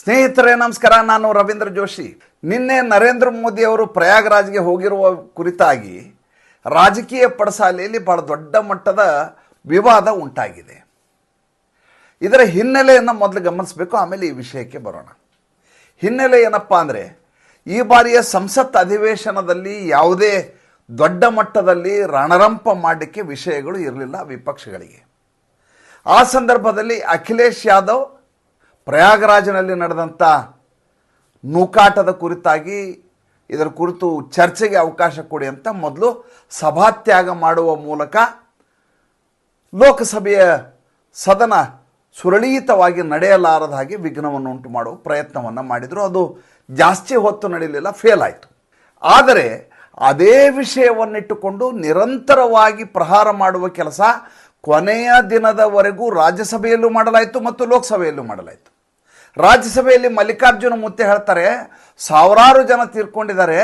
ಸ್ನೇಹಿತರೆ ನಮಸ್ಕಾರ, ನಾನು ರವೀಂದ್ರ ಜೋಶಿ. ನಿನ್ನೆ ನರೇಂದ್ರ ಮೋದಿ ಅವರು ಪ್ರಯಾಗರಾಜ್ಗೆ ಹೋಗಿರುವ ಕುರಿತಾಗಿ ರಾಜಕೀಯ ಪಡಸಾಲೆಯಲ್ಲಿ ಬಹಳ ದೊಡ್ಡ ಮಟ್ಟದ ವಿವಾದ ಉಂಟಾಗಿದೆ. ಇದರ ಹಿನ್ನೆಲೆಯನ್ನು ಮೊದಲು ಗಮನಿಸಬೇಕು, ಆಮೇಲೆ ಈ ವಿಷಯಕ್ಕೆ ಬರೋಣ. ಹಿನ್ನೆಲೆ ಏನಪ್ಪ ಅಂದರೆ, ಈ ಬಾರಿಯ ಸಂಸತ್ ಅಧಿವೇಶನದಲ್ಲಿ ಯಾವುದೇ ದೊಡ್ಡ ಮಟ್ಟದಲ್ಲಿ ರಣರಂಪ ಮಾಡಲಿಕ್ಕೆ ವಿಷಯಗಳು ಇರಲಿಲ್ಲ ವಿಪಕ್ಷಗಳಿಗೆ. ಆ ಸಂದರ್ಭದಲ್ಲಿ ಅಖಿಲೇಶ್ ಯಾದವ್ ಪ್ರಯಾಗರಾಜ್ನಲ್ಲಿ ನಡೆದಂಥ ನೂಕಾಟದ ಕುರಿತಾಗಿ ಇದರ ಕುರಿತು ಚರ್ಚೆಗೆ ಅವಕಾಶ ಕೊಡಿ ಅಂತ ಮೊದಲು ಸಭಾತ್ಯಾಗ ಮಾಡುವ ಮೂಲಕ ಲೋಕಸಭೆಯ ಸದನ ಸುರಳಿತವಾಗಿ ನಡೆಯಲಾರದ ಹಾಗೆ ವಿಘ್ನವನ್ನು ಉಂಟು ಮಾಡುವ ಪ್ರಯತ್ನವನ್ನು ಮಾಡಿದರು. ಅದು ಜಾಸ್ತಿ ಹೊತ್ತು ನಡೆಯಲಿಲ್ಲ, ಫೇಲ್ ಆಯಿತು. ಆದರೆ ಅದೇ ವಿಷಯವನ್ನಿಟ್ಟುಕೊಂಡು ನಿರಂತರವಾಗಿ ಪ್ರಹಾರ ಮಾಡುವ ಕೆಲಸ ಕೊನೆಯ ದಿನದವರೆಗೂ ರಾಜ್ಯಸಭೆಯಲ್ಲೂ ಮಾಡಲಾಯಿತು ಮತ್ತು ಲೋಕಸಭೆಯಲ್ಲೂ ಮಾಡಲಾಯಿತು. ರಾಜ್ಯಸಭೆಯಲ್ಲಿ ಮಲ್ಲಿಕಾರ್ಜುನ ಮುತ್ತೆ ಹೇಳ್ತಾರೆ, ಸಾವಿರಾರು ಜನ ತೀರ್ಕೊಂಡಿದ್ದಾರೆ,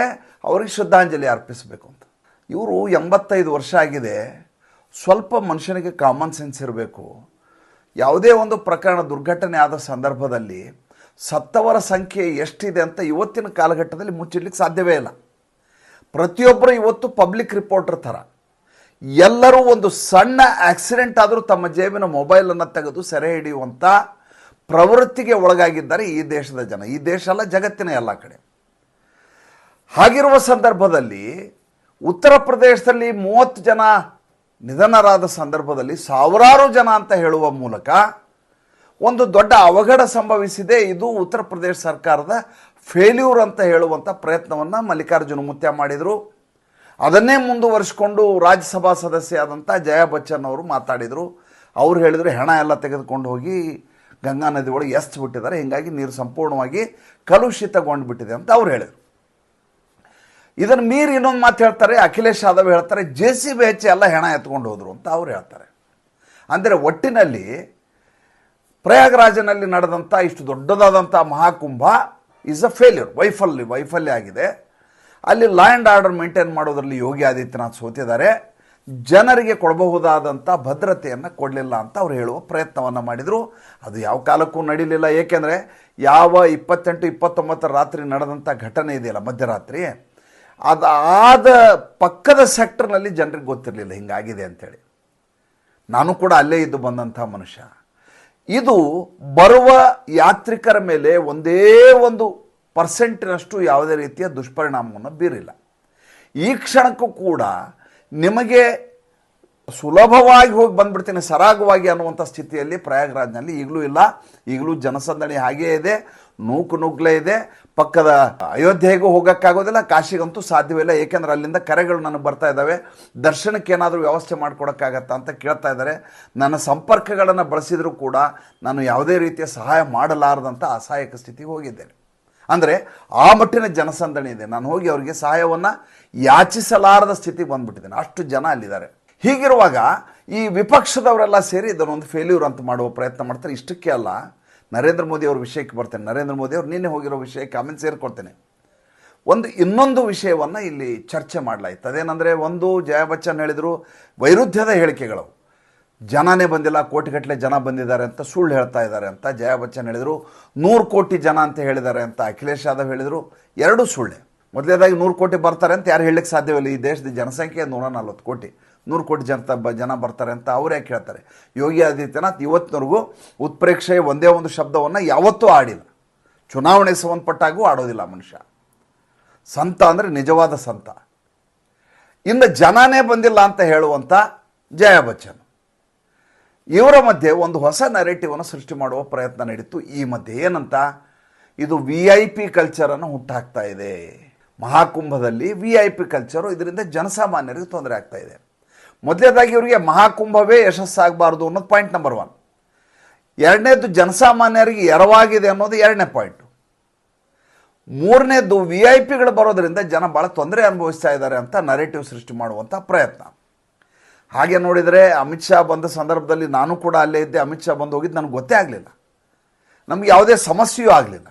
ಅವ್ರಿಗೆ ಶ್ರದ್ಧಾಂಜಲಿ ಅರ್ಪಿಸಬೇಕು ಅಂತ. ಇವರು 85 ವರ್ಷ ಆಗಿದೆ. ಸ್ವಲ್ಪ ಮನುಷ್ಯನಿಗೆ ಕಾಮನ್ ಸೆನ್ಸ್ ಇರಬೇಕು. ಯಾವುದೇ ಒಂದು ಪ್ರಕರಣ ದುರ್ಘಟನೆ ಆದ ಸಂದರ್ಭದಲ್ಲಿ ಸತ್ತವರ ಸಂಖ್ಯೆ ಎಷ್ಟಿದೆ ಅಂತ ಇವತ್ತಿನ ಕಾಲಘಟ್ಟದಲ್ಲಿ ಮುಚ್ಚಿಡ್ಲಿಕ್ಕೆ ಸಾಧ್ಯವೇ ಇಲ್ಲ. ಪ್ರತಿಯೊಬ್ಬರು ಇವತ್ತು ಪಬ್ಲಿಕ್ ರಿಪೋರ್ಟರ್ ಥರ ಎಲ್ಲರೂ ಒಂದು ಸಣ್ಣ ಆಕ್ಸಿಡೆಂಟ್ ಆದರೂ ತಮ್ಮ ಜೇಬಿನ ಮೊಬೈಲನ್ನು ತೆಗೆದು ಸೆರೆ ಹಿಡಿಯುವಂಥ ಪ್ರವೃತ್ತಿಗೆ ಒಳಗಾಗಿದ್ದಾರೆ ಈ ದೇಶದ ಜನ. ಈ ದೇಶ ಅಲ್ಲ, ಜಗತ್ತಿನ ಎಲ್ಲ ಕಡೆ. ಹಾಗಿರುವ ಸಂದರ್ಭದಲ್ಲಿ ಉತ್ತರ ಪ್ರದೇಶದಲ್ಲಿ 30 ಜನ ನಿಧನರಾದ ಸಂದರ್ಭದಲ್ಲಿ ಸಾವಿರಾರು ಜನ ಅಂತ ಹೇಳುವ ಮೂಲಕ ಒಂದು ದೊಡ್ಡ ಅವಘಡ ಸಂಭವಿಸಿದೆ. ಇದು ಉತ್ತರ ಪ್ರದೇಶ ಸರ್ಕಾರದ ಫೇಲ್ಯೂರ್ ಅಂತ ಹೇಳುವಂಥ ಪ್ರಯತ್ನವನ್ನು ಮಲ್ಲಿಕಾರ್ಜುನ ಮುತ್ಯ ಮಾಡಿದರು. ಅದನ್ನೇ ಮುಂದುವರಿಸಿಕೊಂಡು ರಾಜ್ಯಸಭಾ ಸದಸ್ಯ ಆದಂಥ ಜಯಾ ಬಚ್ಚನ್ ಅವರು ಮಾತಾಡಿದರು. ಅವ್ರು ಹೇಳಿದರು, ಹೆಣ ಎಲ್ಲ ತೆಗೆದುಕೊಂಡು ಹೋಗಿ ಗಂಗಾ ನದಿ ಒಳಗೆ ಎಸ್ಬಿಟ್ಟಿದ್ದಾರೆ, ಹೀಗಾಗಿ ನೀರು ಸಂಪೂರ್ಣವಾಗಿ ಕಲುಷಿತಗೊಂಡು ಬಿಟ್ಟಿದೆ ಅಂತ ಅವ್ರು ಹೇಳಿದರು. ಇದನ್ನು ಮೀರಿ ಇನ್ನೊಂದು ಮಾತು ಹೇಳ್ತಾರೆ, ಅಖಿಲೇಶ್ ಯಾದವ್ ಹೇಳ್ತಾರೆ, JCB ಹಚ್ಚಿ ಎಲ್ಲ ಹೆಣ ಎತ್ಕೊಂಡು ಹೋದರು ಅಂತ ಅವ್ರು ಹೇಳ್ತಾರೆ. ಅಂದರೆ ಒಟ್ಟಿನಲ್ಲಿ ಪ್ರಯಾಗರಾಜ್ನಲ್ಲಿ ನಡೆದಂಥ ಇಷ್ಟು ದೊಡ್ಡದಾದಂಥ ಮಹಾಕುಂಭ ಈಸ್ ಅ ಫೇಲ್ಯೂರ್, ವೈಫಲ್ಯ ಆಗಿದೆ. ಅಲ್ಲಿ ಲಾ ಆ್ಯಂಡ್ ಆರ್ಡರ್ ಮೇಂಟೈನ್ ಮಾಡೋದರಲ್ಲಿ ಯೋಗಿ ಆದಿತ್ಯನಾಥ್ ಸೋತಿದ್ದಾರೆ. ಜನರಿಗೆ ಕೊಡಬಹುದಾದಂಥ ಭದ್ರತೆಯನ್ನು ಕೊಡಲಿಲ್ಲ ಅಂತ ಅವ್ರು ಹೇಳುವ ಪ್ರಯತ್ನವನ್ನು ಮಾಡಿದರು. ಅದು ಯಾವ ಕಾಲಕ್ಕೂ ನಡೀಲಿಲ್ಲ. ಏಕೆಂದರೆ ಯಾವ 28-29 ರಾತ್ರಿ ನಡೆದಂಥ ಘಟನೆ ಇದೆಯಲ್ಲ, ಮಧ್ಯರಾತ್ರಿ, ಅದಾದ ಪಕ್ಕದ ಸೆಕ್ಟರ್ನಲ್ಲಿ ಜನರಿಗೆ ಗೊತ್ತಿರಲಿಲ್ಲ ಹಿಂಗಾಗಿದೆ ಅಂಥೇಳಿ. ನಾನು ಕೂಡ ಅಲ್ಲೇ ಇದ್ದು ಬಂದಂಥ ಮನುಷ್ಯ. ಇದು ಬರುವ ಯಾತ್ರಿಕರ ಮೇಲೆ ಒಂದೇ ಒಂದು ಪರ್ಸೆಂಟಿನಷ್ಟು ಯಾವುದೇ ರೀತಿಯ ದುಷ್ಪರಿಣಾಮವನ್ನು ಬೀರಿಲ್ಲ. ಈ ಕ್ಷಣಕ್ಕೂ ಕೂಡ ನಿಮಗೆ ಸುಲಭವಾಗಿ ಹೋಗಿ ಬಂದುಬಿಡ್ತೀನಿ ಸರಾಗವಾಗಿ ಅನ್ನುವಂಥ ಸ್ಥಿತಿಯಲ್ಲಿ ಪ್ರಯಾಗರಾಜ್ನಲ್ಲಿ ಈಗಲೂ ಇಲ್ಲ. ಈಗಲೂ ಜನಸಂದಣಿ ಹಾಗೇ ಇದೆ, ನುಗ್ಗಲೇ ಇದೆ. ಪಕ್ಕದ ಅಯೋಧ್ಯೆಗೂ ಹೋಗೋಕ್ಕಾಗೋದಿಲ್ಲ, ಕಾಶಿಗಂತೂ ಸಾಧ್ಯವಿಲ್ಲ. ಏಕೆಂದರೆ ಅಲ್ಲಿಂದ ಕರೆಗಳು ನನಗೆ ಬರ್ತಾ ಇದ್ದಾವೆ, ದರ್ಶನಕ್ಕೆ ಏನಾದರೂ ವ್ಯವಸ್ಥೆ ಮಾಡಿಕೊಡೋಕ್ಕಾಗತ್ತಾ ಅಂತ ಕೇಳ್ತಾ ಇದ್ದಾರೆ. ನನ್ನ ಸಂಪರ್ಕಗಳನ್ನು ಬಳಸಿದರೂ ಕೂಡ ನಾನು ಯಾವುದೇ ರೀತಿಯ ಸಹಾಯ ಮಾಡಲಾರದಂಥ ಅಸಹಾಯಕ ಸ್ಥಿತಿಗೆ ಹೋಗಿದ್ದೇನೆ. ಅಂದರೆ ಆ ಮಟ್ಟಿನ ಜನಸಂದಣಿ ಇದೆ. ನಾನು ಹೋಗಿ ಅವರಿಗೆ ಸಹಾಯವನ್ನು ಯಾಚಿಸಲಾರದ ಸ್ಥಿತಿಗೆ ಬಂದುಬಿಟ್ಟಿದ್ದೇನೆ, ಅಷ್ಟು ಜನ ಅಲ್ಲಿದ್ದಾರೆ. ಹೀಗಿರುವಾಗ ಈ ವಿಪಕ್ಷದವರೆಲ್ಲ ಸೇರಿ ಇದನ್ನೊಂದು ಫೇಲ್ಯೂರ್ ಅಂತ ಮಾಡುವ ಪ್ರಯತ್ನ ಮಾಡ್ತಾರೆ. ಇಷ್ಟಕ್ಕೆ ಅಲ್ಲ, ನರೇಂದ್ರ ಮೋದಿ ಅವ್ರ ವಿಷಯಕ್ಕೆ ಬರ್ತೇನೆ. ನರೇಂದ್ರ ಮೋದಿ ಅವರು ನಿನ್ನೆ ಹೋಗಿರೋ ವಿಷಯಕ್ಕೆ ಆಮೇಲೆ ಸೇರಿಕೊಳ್ತೇನೆ. ಇನ್ನೊಂದು ವಿಷಯವನ್ನು ಇಲ್ಲಿ ಚರ್ಚೆ ಮಾಡಲಾಯಿತು. ಅದೇನೆಂದರೆ, ಒಂದು ಜಯಾ ಬಚ್ಚನ್ ಹೇಳಿದರು, ವೈರುಧ್ಯದ ಹೇಳಿಕೆಗಳು, ಜನನೇ ಬಂದಿಲ್ಲ, ಕೋಟಿಗಟ್ಟಲೆ ಜನ ಬಂದಿದ್ದಾರೆ ಅಂತ ಸುಳ್ಳು ಹೇಳ್ತಾ ಇದ್ದಾರೆ ಅಂತ ಜಯಾ ಬಚ್ಚನ್ ಹೇಳಿದರು. 100 ಕೋಟಿ ಜನ ಅಂತ ಹೇಳಿದ್ದಾರೆ ಅಂತ ಅಖಿಲೇಶ್ ಯಾದವ್ ಹೇಳಿದರು. ಎರಡೂ ಸುಳ್ಳೆ. ಮೊದಲನೇದಾಗಿ 100 ಕೋಟಿ ಬರ್ತಾರೆ ಅಂತ ಯಾರು ಹೇಳಲಿಕ್ಕೆ ಸಾಧ್ಯವಿಲ್ಲ. ಈ ದೇಶದ ಜನಸಂಖ್ಯೆ 140 ಕೋಟಿ. 100 ಕೋಟಿ ಜನ ಬರ್ತಾರೆ ಅಂತ ಅವ್ರು ಯಾಕೆ ಹೇಳ್ತಾರೆ? ಯೋಗಿ ಆದಿತ್ಯನಾಥ್ ಇವತ್ತಿನವರೆಗೂ ಉತ್ಪ್ರೇಕ್ಷೆಯ ಒಂದೇ ಒಂದು ಶಬ್ದವನ್ನು ಯಾವತ್ತೂ ಆಡಿಲ್ಲ. ಚುನಾವಣೆಗೆ ಸಂಬಂಧಪಟ್ಟಾಗೂ ಆಡೋದಿಲ್ಲ ಮನುಷ್ಯ. ಸಂತ ಅಂದರೆ ನಿಜವಾದ ಸಂತ. ಇನ್ನು ಜನನೇ ಬಂದಿಲ್ಲ ಅಂತ ಹೇಳುವಂಥ ಜಯಾ ಬಚ್ಚನ್, ಇವರ ಮಧ್ಯೆ ಒಂದು ಹೊಸ ನರೇಟಿವನ್ನು ಸೃಷ್ಟಿ ಮಾಡುವ ಪ್ರಯತ್ನ ನಡೀತು. ಈ ಮಧ್ಯೆ ಏನಂತ, ಇದು VIP ಕಲ್ಚರನ್ನು ಹುಟ್ಟಾಕ್ತಾ ಇದೆ. ಮಹಾಕುಂಭದಲ್ಲಿ VIP ಕಲ್ಚರು, ಇದರಿಂದ ಜನಸಾಮಾನ್ಯರಿಗೆ ತೊಂದರೆ ಆಗ್ತಾ ಇದೆ. ಮೊದಲನೇದಾಗಿ ಇವರಿಗೆ ಮಹಾಕುಂಭವೇ ಯಶಸ್ಸಾಗಬಾರ್ದು ಅನ್ನೋದು ಪಾಯಿಂಟ್ ನಂಬರ್ 1. ಎರಡನೇದು, ಜನಸಾಮಾನ್ಯರಿಗೆ ಎರವಾಗಿದೆ ಅನ್ನೋದು 2ನೇ ಪಾಯಿಂಟು. 3ನೇದು, VIP ಬರೋದರಿಂದ ಜನ ಭಾಳ ತೊಂದರೆ ಅನುಭವಿಸ್ತಾ ಇದ್ದಾರೆ ಅಂತ ನರೇಟಿವ್ ಸೃಷ್ಟಿ ಮಾಡುವಂಥ ಪ್ರಯತ್ನ. ಹಾಗೆ ನೋಡಿದರೆ ಅಮಿತ್ ಶಾ ಬಂದ ಸಂದರ್ಭದಲ್ಲಿ ನಾನು ಕೂಡ ಅಲ್ಲೇ ಇದ್ದೆ. ಅಮಿತ್ ಶಾ ಬಂದು ಹೋಗಿದ್ದು ನನಗೆ ಗೊತ್ತೇ ಆಗಲಿಲ್ಲ, ನಮಗೆ ಯಾವುದೇ ಸಮಸ್ಯೆಯೂ ಆಗಲಿಲ್ಲ.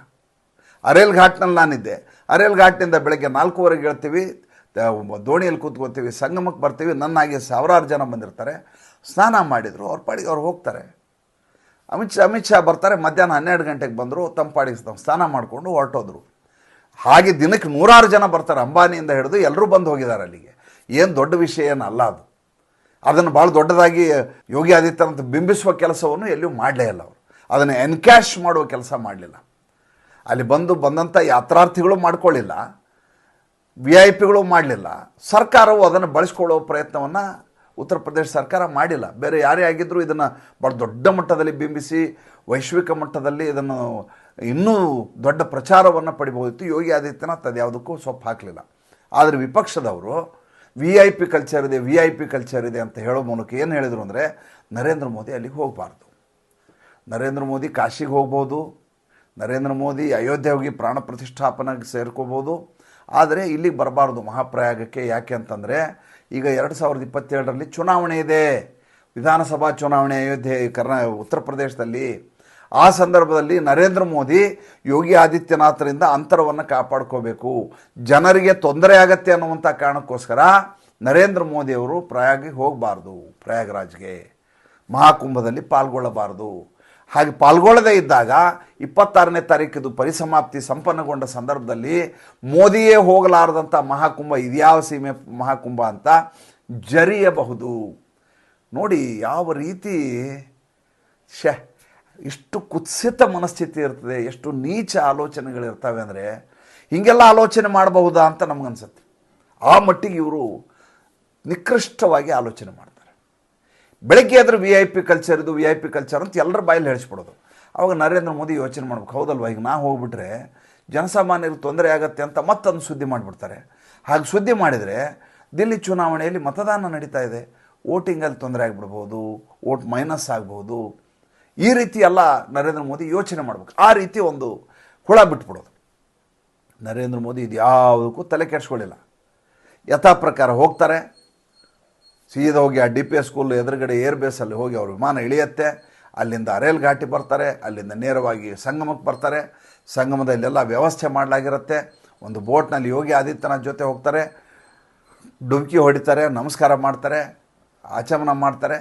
ಅರೇಲ್ ಘಾಟ್ನಲ್ಲಿ ನಾನಿದ್ದೆ. ಅರೇಲ್ ಘಾಟ್ನಿಂದ ಬೆಳಗ್ಗೆ 4:15 ಹೇಳ್ತೀವಿ, ದೋಣಿಯಲ್ಲಿ ಕೂತ್ಕೋತೀವಿ, ಸಂಗಮಕ್ಕೆ ಬರ್ತೀವಿ. ನನ್ನಾಗೆ ಸಾವಿರಾರು ಜನ ಬಂದಿರ್ತಾರೆ, ಸ್ನಾನ ಮಾಡಿದರು, ಅವ್ರ ಪಾಡಿಗೆ ಅವ್ರು ಹೋಗ್ತಾರೆ. ಅಮಿತ್ ಶಾ ಬರ್ತಾರೆ, ಮಧ್ಯಾಹ್ನ 12 ಗಂಟೆಗೆ ಬಂದರು, ತಂಪಾಡಿಗೆ ಸ್ನಾನ ಮಾಡಿಕೊಂಡು ಹೊರಟೋದ್ರು. ಹಾಗೆ ದಿನಕ್ಕೆ 100 ಜನ ಬರ್ತಾರೆ, ಅಂಬಾನಿಯಿಂದ ಹಿಡಿದು ಎಲ್ಲರೂ ಬಂದು ಹೋಗಿದ್ದಾರೆ ಅಲ್ಲಿಗೆ. ಏನು ದೊಡ್ಡ ವಿಷಯ ಏನಲ್ಲ ಅದು. ಅದನ್ನು ಭಾಳ ದೊಡ್ಡದಾಗಿ ಯೋಗಿ ಆದಿತ್ಯನಾಥ್ ಬಿಂಬಿಸುವ ಕೆಲಸವನ್ನು ಎಲ್ಲಿಯೂ ಮಾಡಲೇ ಇಲ್ಲ ಅವರು. ಅದನ್ನು ಎನ್ಕ್ಯಾಶ್ ಮಾಡುವ ಕೆಲಸ ಮಾಡಲಿಲ್ಲ. ಅಲ್ಲಿ ಬಂದಂಥ ಯಾತ್ರಾರ್ಥಿಗಳು ಮಾಡ್ಕೊಳ್ಳಿಲ್ಲ, VIP ಗಳು ಮಾಡಲಿಲ್ಲ. ಸರ್ಕಾರವು ಅದನ್ನು ಬಳಸ್ಕೊಳ್ಳೋ ಪ್ರಯತ್ನವನ್ನು ಉತ್ತರ ಪ್ರದೇಶ ಸರ್ಕಾರ ಮಾಡಿಲ್ಲ. ಬೇರೆ ಯಾರೇ ಆಗಿದ್ದರೂ ಇದನ್ನು ಭಾಳ ದೊಡ್ಡ ಮಟ್ಟದಲ್ಲಿ ಬಿಂಬಿಸಿ ವೈಶ್ವಿಕ ಮಟ್ಟದಲ್ಲಿ ಇದನ್ನು ಇನ್ನೂ ದೊಡ್ಡ ಪ್ರಚಾರವನ್ನು ಪಡಿಬಹುದಿತ್ತು. ಯೋಗಿ ಆದಿತ್ಯನಾಥ್ ಅದು ಯಾವುದಕ್ಕೂ ಸೊಪ್ಪು ಹಾಕಲಿಲ್ಲ. ಆದರೆ ವಿಪಕ್ಷದವರು VIP ಕಲ್ಚರ್ ಇದೆ ಅಂತ ಹೇಳೋ ಮೂಲಕ ಏನು ಹೇಳಿದರು ಅಂದರೆ, ನರೇಂದ್ರ ಮೋದಿ ಅಲ್ಲಿಗೆ ಹೋಗಬಾರ್ದು, ನರೇಂದ್ರ ಮೋದಿ ಕಾಶಿಗೆ ಹೋಗ್ಬೋದು, ನರೇಂದ್ರ ಮೋದಿ ಅಯೋಧ್ಯೆ ಹೋಗಿ ಪ್ರಾಣ ಪ್ರತಿಷ್ಠಾಪನೆಗೆ ಸೇರ್ಕೋಬೋದು, ಆದರೆ ಇಲ್ಲಿಗೆ ಬರಬಾರ್ದು ಮಹಾಪ್ರಯಾಗಕ್ಕೆ. ಯಾಕೆ ಅಂತಂದರೆ ಈಗ 2027ರಲ್ಲಿ ಚುನಾವಣೆ ಇದೆ, ವಿಧಾನಸಭಾ ಚುನಾವಣೆ ಅಯೋಧ್ಯೆ ಉತ್ತರ ಪ್ರದೇಶದಲ್ಲಿ. ಆ ಸಂದರ್ಭದಲ್ಲಿ ನರೇಂದ್ರ ಮೋದಿ ಯೋಗಿ ಆದಿತ್ಯನಾಥರಿಂದ ಅಂತರವನ್ನು ಕಾಪಾಡ್ಕೋಬೇಕು, ಜನರಿಗೆ ತೊಂದರೆ ಆಗತ್ತೆ ಅನ್ನುವಂಥ ಕಾರಣಕ್ಕೋಸ್ಕರ ನರೇಂದ್ರ ಮೋದಿಯವರು ಪ್ರಯಾಗಿಗೆ ಹೋಗಬಾರ್ದು, ಪ್ರಯಾಗರಾಜ್ಗೆ ಮಹಾಕುಂಭದಲ್ಲಿ ಪಾಲ್ಗೊಳ್ಳಬಾರ್ದು. ಹಾಗೆ ಪಾಲ್ಗೊಳ್ಳದೇ ಇದ್ದಾಗ 26ನೇ ತಾರೀಕಿದು ಪರಿಸಮಾಪ್ತಿ ಸಂಪನ್ನಗೊಂಡ ಸಂದರ್ಭದಲ್ಲಿ ಮೋದಿಯೇ ಹೋಗಲಾರದಂಥ ಮಹಾಕುಂಭ ಇದ್ಯಾವ ಸೀಮೆ ಮಹಾಕುಂಭ ಅಂತ ಜರಿಯಬಹುದು. ನೋಡಿ ಯಾವ ರೀತಿ ಇಷ್ಟು ಕುತ್ಸಿತ ಮನಸ್ಥಿತಿ ಇರ್ತದೆ, ಎಷ್ಟು ನೀಚ ಆಲೋಚನೆಗಳಿರ್ತವೆ ಅಂದರೆ ಹೀಗೆಲ್ಲ ಆಲೋಚನೆ ಮಾಡಬಹುದಾ ಅಂತ ನಮಗನ್ಸುತ್ತೆ. ಆ ಮಟ್ಟಿಗೆ ಇವರು ನಿಕೃಷ್ಟವಾಗಿ ಆಲೋಚನೆ ಮಾಡ್ತಾರೆ. ಬೆಳಗ್ಗೆ ಆದರೂ VIP ಕಲ್ಚರ್ ಅಂತ ಎಲ್ಲರ ಬಾಯಲ್ಲಿ ಹೇಳಿಸ್ಬಿಡೋದು. ಅವಾಗ ನರೇಂದ್ರ ಮೋದಿ ಯೋಚನೆ ಮಾಡ್ಬೇಕು, ಹೌದಲ್ವ, ಈಗ ನಾ ಹೋಗ್ಬಿಟ್ರೆ ಜನಸಾಮಾನ್ಯರಿಗೆ ತೊಂದರೆ ಆಗತ್ತೆ ಅಂತ ಮತ್ತೊಂದು ಸುದ್ದಿ ಮಾಡಿಬಿಡ್ತಾರೆ. ಹಾಗೆ ಸುದ್ದಿ ಮಾಡಿದರೆ ದಿಲ್ಲಿ ಚುನಾವಣೆಯಲ್ಲಿ ಮತದಾನ ನಡೀತಾ ಇದೆ, ವೋಟಿಂಗಲ್ಲಿ ತೊಂದರೆ ಆಗಿಬಿಡ್ಬೋದು, ವೋಟ್ ಮೈನಸ್ ಆಗ್ಬೋದು. ಈ ರೀತಿ ಎಲ್ಲ ನರೇಂದ್ರ ಮೋದಿ ಯೋಚನೆ ಮಾಡ್ಬೇಕು. ಆ ರೀತಿ ಒಂದು ಹುಳ ಬಿಟ್ಬಿಡೋದು. ನರೇಂದ್ರ ಮೋದಿ ಇದು ಯಾವುದಕ್ಕೂ ತಲೆ ಕೆಡಿಸ್ಕೊಳ್ಳಿಲ್ಲ. ಯಥಾ ಪ್ರಕಾರ ಹೋಗ್ತಾರೆ, ಸೀದಾ ಹೋಗಿ ಆ DPS ಸ್ಕೂಲ್ ಎದುರುಗಡೆ ಏರ್ಬೇಸಲ್ಲಿ ಹೋಗಿ ಅವ್ರ ವಿಮಾನ ಇಳಿಯುತ್ತೆ, ಅಲ್ಲಿಂದ ಅರೇಲ್ ಘಾಟಿ ಬರ್ತಾರೆ, ಅಲ್ಲಿಂದ ನೇರವಾಗಿ ಸಂಗಮಕ್ಕೆ ಬರ್ತಾರೆ. ಸಂಗಮದಲ್ಲೆಲ್ಲ ವ್ಯವಸ್ಥೆ ಮಾಡಲಾಗಿರುತ್ತೆ. ಒಂದು ಬೋಟ್ನಲ್ಲಿ ಯೋಗಿ ಆದಿತ್ಯನಾಥ್ ಜೊತೆ ಹೋಗ್ತಾರೆ, ಡುಬ್ಕಿ ಹೊಡಿತಾರೆ, ನಮಸ್ಕಾರ ಮಾಡ್ತಾರೆ, ಆಚಮನ ಮಾಡ್ತಾರೆ,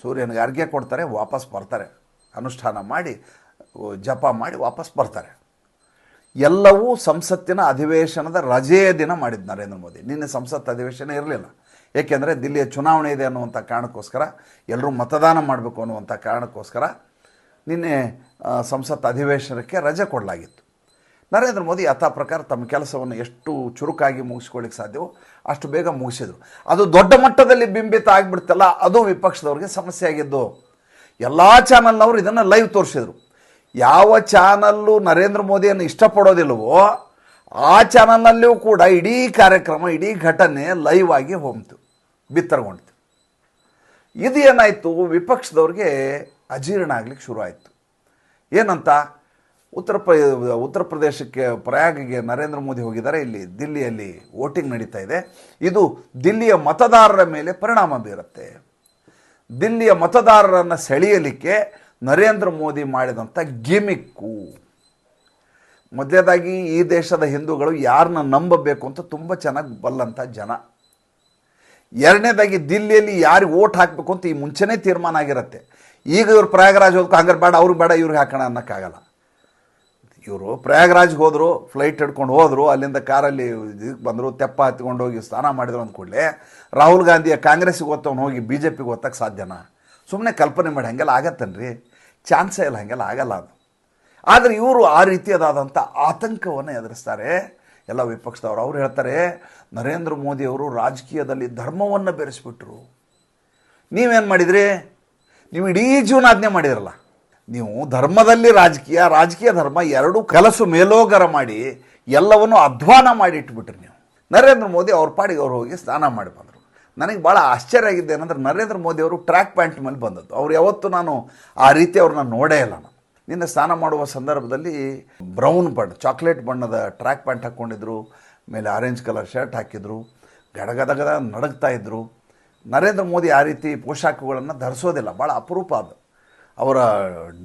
ಸೂರ್ಯನಿಗೆ ಅರ್ಘ್ಯ ಕೊಡ್ತಾರೆ, ವಾಪಸ್ ಬರ್ತಾರೆ, ಅನುಷ್ಠಾನ ಮಾಡಿ ಜಪ ಮಾಡಿ ವಾಪಸ್ ಬರ್ತಾರೆ. ಎಲ್ಲವೂ ಸಂಸತ್ತಿನ ಅಧಿವೇಶನದ ರಜೆಯ ದಿನ ಮಾಡಿದ್ದು ನರೇಂದ್ರ ಮೋದಿ. ನಿನ್ನೆ ಸಂಸತ್ ಅಧಿವೇಶನ ಇರಲಿಲ್ಲ, ಏಕೆಂದರೆ ದಿಲ್ಲಿಯ ಚುನಾವಣೆ ಇದೆ ಅನ್ನುವಂಥ ಕಾರಣಕ್ಕೋಸ್ಕರ, ಎಲ್ಲರೂ ಮತದಾನ ಮಾಡಬೇಕು ಅನ್ನುವಂಥ ಕಾರಣಕ್ಕೋಸ್ಕರ ನಿನ್ನೆ ಸಂಸತ್ ಅಧಿವೇಶನಕ್ಕೆ ರಜೆ ಕೊಡಲಾಗಿತ್ತು. ನರೇಂದ್ರ ಮೋದಿ ಯಥಾ ಪ್ರಕಾರ ತಮ್ಮ ಕೆಲಸವನ್ನು ಎಷ್ಟು ಚುರುಕಾಗಿ ಮುಗಿಸ್ಕೊಳ್ಳಿಕ್ಕೆ ಸಾಧ್ಯವೋ ಅಷ್ಟು ಬೇಗ ಮುಗಿಸಿದರು. ಅದು ದೊಡ್ಡ ಮಟ್ಟದಲ್ಲಿ ಬಿಂಬಿತ ಆಗಿಬಿಡ್ತಲ್ಲ, ಅದು ವಿಪಕ್ಷದವ್ರಿಗೆ ಸಮಸ್ಯೆ ಆಗಿದ್ದು. ಎಲ್ಲ ಚಾನಲ್ನವರು ಇದನ್ನು ಲೈವ್ ತೋರಿಸಿದರು. ಯಾವ ಚಾನಲ್ಲು ನರೇಂದ್ರ ಮೋದಿಯನ್ನು ಇಷ್ಟಪಡೋದಿಲ್ಲವೋ ಆ ಚಾನಲ್ನಲ್ಲಿಯೂ ಕೂಡ ಇಡೀ ಕಾರ್ಯಕ್ರಮ, ಇಡೀ ಘಟನೆ ಲೈವ್ ಆಗಿ ಹೋಗ್ತು, ಬಿತ್ತರಗೊಂಡಿತು. ಇದು ಏನಾಯಿತು, ವಿಪಕ್ಷದವ್ರಿಗೆ ಅಜೀರ್ಣ ಆಗ್ಲಿಕ್ಕೆ ಶುರು ಆಯಿತು. ಏನಂತ, ಉತ್ತರ ಪ್ರದೇಶಕ್ಕೆ ಪ್ರಯಾಗಿಗೆ ನರೇಂದ್ರ ಮೋದಿ ಹೋಗಿದ್ದಾರೆ, ಇಲ್ಲಿ ದಿಲ್ಲಿಯಲ್ಲಿ ವೋಟಿಂಗ್ ನಡೀತಾ ಇದೆ, ಇದು ದಿಲ್ಲಿಯ ಮತದಾರರ ಮೇಲೆ ಪರಿಣಾಮ ಬೀರುತ್ತೆ. ದಿಲ್ಲಿಯ ಮತದಾರರನ್ನು ಸೆಳೆಯಲಿಕ್ಕೆ ನರೇಂದ್ರ ಮೋದಿ ಮಾಡಿದಂಥ ಗಿಮಿಕ್ಕು. ಮೊದಲನೇದಾಗಿ ಈ ದೇಶದ ಹಿಂದೂಗಳು ಯಾರನ್ನ ನಂಬಬೇಕು ಅಂತ ತುಂಬ ಚೆನ್ನಾಗಿ ಬಲ್ಲಂಥ ಜನ. ಎರಡನೇದಾಗಿ ದಿಲ್ಲಿಯಲ್ಲಿ ಯಾರಿಗೆ ಓಟ್ ಹಾಕಬೇಕು ಅಂತ ಈ ಮುಂಚೆನೇ ತೀರ್ಮಾನ ಆಗಿರುತ್ತೆ. ಈಗ ಇವರು ಪ್ರಯಾಗರಾಜ್ ಹೋದ್ಕೊ ಹಂಗಾರೆ ಬೇಡ, ಅವ್ರಿಗೆ ಬೇಡ, ಇವ್ರಿಗೆ ಹಾಕೋಣ ಅನ್ನೋಕ್ಕಾಗಲ್ಲ. ಇವರು ಪ್ರಯಾಗರಾಜ್ಗೆ ಹೋದರು, ಫ್ಲೈಟ್ ಹಿಡ್ಕೊಂಡು ಹೋದರು, ಅಲ್ಲಿಂದ ಕಾರಲ್ಲಿ ಇದಕ್ಕೆ ಬಂದರು, ತೆಪ್ಪ ಹತ್ಕೊಂಡು ಹೋಗಿ ಸ್ನಾನ ಮಾಡಿದ್ರು ಅಂದ ಕೂಡಲೇ ರಾಹುಲ್ ಗಾಂಧಿಯ ಕಾಂಗ್ರೆಸ್ಸಿಗೆ ಓದ್ತವನು ಹೋಗಿ BJPಗೆ ಓದಕ್ಕೆ ಸಾಧ್ಯನಾ? ಸುಮ್ಮನೆ ಕಲ್ಪನೆ ಮಾಡಿ, ಹಾಗೆಲ್ಲ ಆಗತ್ತನ್ರಿ? ಚಾನ್ಸೇ ಇಲ್ಲ, ಹಾಗೆಲ್ಲ ಆಗಲ್ಲ ಅದು. ಆದರೆ ಇವರು ಆ ರೀತಿಯಾದಂಥ ಆತಂಕವನ್ನು ಎದುರಿಸ್ತಾರೆ ಎಲ್ಲ ವಿಪಕ್ಷದವರು. ಅವ್ರು ಹೇಳ್ತಾರೆ, ನರೇಂದ್ರ ಮೋದಿಯವರು ರಾಜಕೀಯದಲ್ಲಿ ಧರ್ಮವನ್ನು ಬೆರೆಸಿಬಿಟ್ರು. ನೀವೇನು ಮಾಡಿದ್ರಿ? ನೀವು ಇಡೀ ಜೀವನಾಜ್ಞೆ ಮಾಡಿದ್ರಲ್ಲ. ನೀವು ಧರ್ಮದಲ್ಲಿ ರಾಜಕೀಯ ಧರ್ಮ ಎರಡೂ ಕಲಸು ಮೇಲೋಗರ ಮಾಡಿ ಎಲ್ಲವನ್ನು ಅಧ್ವಾನ ಮಾಡಿ ಇಟ್ಬಿಟ್ರಿ ನೀವು. ನರೇಂದ್ರ ಮೋದಿ ಅವ್ರ ಪಾಡಿಗೆ ಅವ್ರು ಹೋಗಿ ಸ್ನಾನ ಮಾಡಿ ಬಂದರು. ನನಗೆ ಭಾಳ ಆಶ್ಚರ್ಯ ಆಗಿದ್ದೆ ಏನಂದ್ರೆ, ನರೇಂದ್ರ ಮೋದಿ ಅವರು ಟ್ರ್ಯಾಕ್ ಪ್ಯಾಂಟ್ ಮೇಲೆ ಬಂದದ್ದು. ಅವ್ರು ಯಾವತ್ತೂ ನಾನು ಆ ರೀತಿ ಅವ್ರನ್ನ ನೋಡೇ ಇಲ್ಲ. ನಾನು ನಿನ್ನೆ ಸ್ನಾನ ಮಾಡುವ ಸಂದರ್ಭದಲ್ಲಿ ಬ್ರೌನ್ ಬಣ್ಣ, ಚಾಕ್ಲೇಟ್ ಬಣ್ಣದ ಟ್ರ್ಯಾಕ್ ಪ್ಯಾಂಟ್ ಹಾಕ್ಕೊಂಡಿದ್ರು, ಮೇಲೆ ಆರೆಂಜ್ ಕಲರ್ ಶರ್ಟ್ ಹಾಕಿದ್ರು, ಗಡಗದಗದ ನಡಗ್ತಾ ಇದ್ದರು. ನರೇಂದ್ರ ಮೋದಿ ಆ ರೀತಿ ಪೋಷಾಕುಗಳನ್ನು ಧರಿಸೋದಿಲ್ಲ, ಭಾಳ ಅಪರೂಪ ಅದು. ಅವರ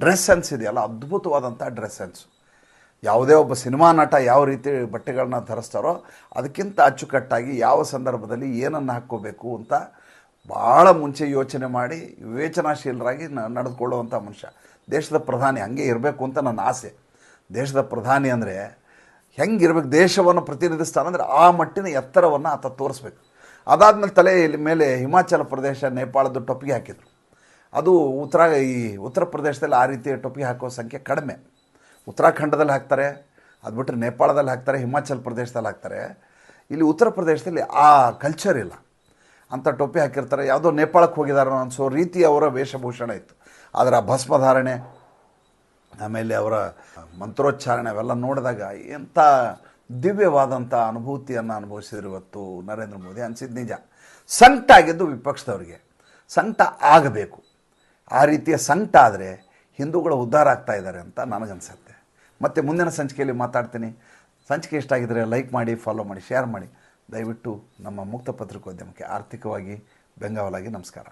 ಡ್ರೆಸ್ ಸೆನ್ಸ್ ಇದೆಯಲ್ಲ, ಅದ್ಭುತವಾದಂಥ ಡ್ರೆಸ್ ಸೆನ್ಸ್. ಯಾವುದೇ ಒಬ್ಬ ಸಿನಿಮಾ ನಟ ಯಾವ ರೀತಿ ಬಟ್ಟೆಗಳನ್ನ ಧರಿಸ್ತಾರೋ ಅದಕ್ಕಿಂತ ಅಚ್ಚುಕಟ್ಟಾಗಿ ಯಾವ ಸಂದರ್ಭದಲ್ಲಿ ಏನನ್ನು ಹಾಕ್ಕೋಬೇಕು ಅಂತ ಭಾಳ ಮುಂಚೆ ಯೋಚನೆ ಮಾಡಿ ವಿವೇಚನಾಶೀಲರಾಗಿ ನಡೆದುಕೊಳ್ಳುವಂಥ ಮನುಷ್ಯ. ದೇಶದ ಪ್ರಧಾನಿ ಹಂಗೆ ಇರಬೇಕು ಅಂತ ನನ್ನ ಆಸೆ. ದೇಶದ ಪ್ರಧಾನಿ ಅಂದರೆ ಹೆಂಗಿರ್ಬೇಕು, ದೇಶವನ್ನು ಪ್ರತಿನಿಧಿಸ್ತಾನಂದರೆ ಆ ಮಟ್ಟಿನ ಎತ್ತರವನ್ನು ಆತ ತೋರಿಸ್ಬೇಕು. ಅದಾದಮೇಲೆ ತಲೆಯಲ್ಲಿ ಮೇಲೆ ಹಿಮಾಚಲ ಪ್ರದೇಶ, ನೇಪಾಳದ ಟೊಪ್ಪಿಗೆ ಹಾಕಿದರು. ಅದು ಉತ್ತರ ಪ್ರದೇಶದಲ್ಲಿ ಆ ರೀತಿಯ ಟೊಪ್ಪಿಗೆ ಹಾಕೋ ಸಂಖ್ಯೆ ಕಡಿಮೆ. ಉತ್ತರಾಖಂಡದಲ್ಲಿ ಹಾಕ್ತಾರೆ, ಅದು ಬಿಟ್ಟರೆ ನೇಪಾಳದಲ್ಲಿ ಹಾಕ್ತಾರೆ, ಹಿಮಾಚಲ ಪ್ರದೇಶದಲ್ಲಿ ಹಾಕ್ತಾರೆ. ಇಲ್ಲಿ ಉತ್ತರ ಪ್ರದೇಶದಲ್ಲಿ ಆ ಕಲ್ಚರ್ ಇಲ್ಲ, ಅಂಥ ಟೊಪ್ಪಿ ಹಾಕಿರ್ತಾರೆ. ಯಾವುದೋ ನೇಪಾಳಕ್ಕೆ ಹೋಗಿದಾರೋ ಅನಿಸೋ ರೀತಿ ಅವರ ವೇಷಭೂಷಣ ಇತ್ತು. ಆದರೆ ಆ ಭಸ್ಮಧಾರಣೆ, ಆಮೇಲೆ ಅವರ ಮಂತ್ರೋಚ್ಚಾರಣೆ ಅವೆಲ್ಲ ನೋಡಿದಾಗ ಎಂಥ ದಿವ್ಯವಾದಂಥ ಅನುಭೂತಿಯನ್ನು ಅನುಭವಿಸಿದ್ರು ಇವತ್ತು ನರೇಂದ್ರ ಮೋದಿ. ಅನಿಸಿದ್ದು ನಿಜ. ಸಂಕಟ ಆಗಿದ್ದು ವಿಪಕ್ಷದವರಿಗೆ. ಸಂಕಟ ಆಗಬೇಕು. ಆ ರೀತಿಯ ಸಂಕಟ ಆದರೆ ಹಿಂದೂಗಳು ಉದ್ಧಾರ ಆಗ್ತಾ ಇದ್ದಾರೆ ಅಂತ ನನಗನ್ಸುತ್ತೆ. ಮತ್ತು ಮುಂದಿನ ಸಂಚಿಕೆಯಲ್ಲಿ ಮಾತಾಡ್ತೀನಿ. ಸಂಚಿಕೆ ಇಷ್ಟ ಆಗಿದ್ದರೆ ಲೈಕ್ ಮಾಡಿ, ಫಾಲೋ ಮಾಡಿ, ಶೇರ್ ಮಾಡಿ. ದಯವಿಟ್ಟು ನಮ್ಮ ಮುಕ್ತ ಪತ್ರಿಕೋದ್ಯಮಕ್ಕೆ ಆರ್ಥಿಕವಾಗಿ ಬೆಂಗಾವಲಾಗಿ ನಮಸ್ಕಾರ.